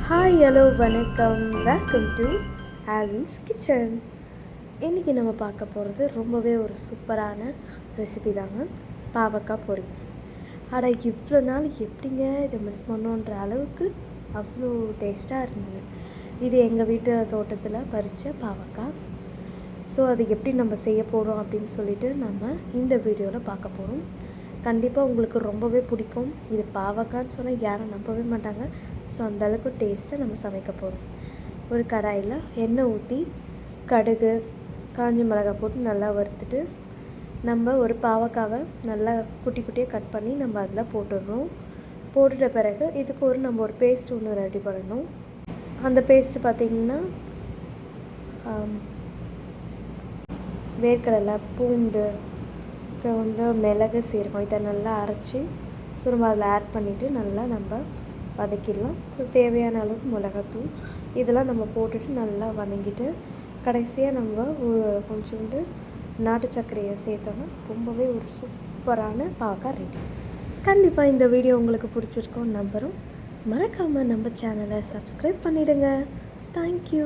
Hi hello வணக்கம், welcome to ஆல்வின்ஸ் kitchen. இன்றைக்கி நம்ம பார்க்க போகிறது ரொம்பவே ஒரு சூப்பரான ரெசிபி தாங்க, பாவக்காய் பொரியல். ஆனால் இவ்வளோ நாள் எப்படிங்க இதை மிஸ் பண்ணோன்ற அளவுக்கு அவ்வளோ டேஸ்ட்டாக இருந்தது. இது எங்கள் வீட்டு தோட்டத்தில் பறித்த பாவக்காய். ஸோ அது எப்படி நம்ம செய்ய போகிறோம் அப்படின்னு சொல்லிட்டு நம்ம இந்த வீடியோவில் பார்க்க போகிறோம். கண்டிப்பாக உங்களுக்கு ரொம்பவே பிடிக்கும். இது பாவக்கான்னு சொன்னால் யாரும் நம்பவே மாட்டாங்க. ஸோ அந்தளவுக்கு டேஸ்ட்டாக நம்ம சமைக்க போகிறோம். ஒரு கடாயில் எண்ணெய் ஊற்றி கடுகு காஞ்ச மிளகாய் போட்டு நல்லா வறுத்துட்டு நம்ம ஒரு பாவக்காவை நல்லா குட்டி குட்டியாக கட் பண்ணி நம்ம அதில் போட்டுடுறோம். போட்டுட்ட பிறகு இதுக்கு நம்ம ஒரு பேஸ்ட் ஒன்று ரெடி பண்ணணும். அந்த பேஸ்ட்டு பார்த்திங்கன்னா வேர்க்கடலை, பூண்டு, அப்புறம் மிளகு, சீரகம் இதை நல்லா அரைச்சி சுரும்ப அதில் ஆட் பண்ணிவிட்டு நல்லா நம்ம வதக்கிடலாம். ஸோ தேவையான அளவுக்கு மிளகாத்தூள் இதெல்லாம் நம்ம போட்டுட்டு நல்லா வதங்கிட்டு கடைசியாக நம்ம கொஞ்சோண்டு நாட்டு சர்க்கரையை சேர்த்தோன்னா ரொம்பவே ஒரு சூப்பரான பாவக்காய் ரெடி. கண்டிப்பாக இந்த வீடியோ உங்களுக்கு பிடிச்சிருக்கோன்னு நம்புகிறோம். மறக்காமல் நம்ம சேனலை சப்ஸ்கிரைப் பண்ணிவிடுங்க. தேங்க்யூ.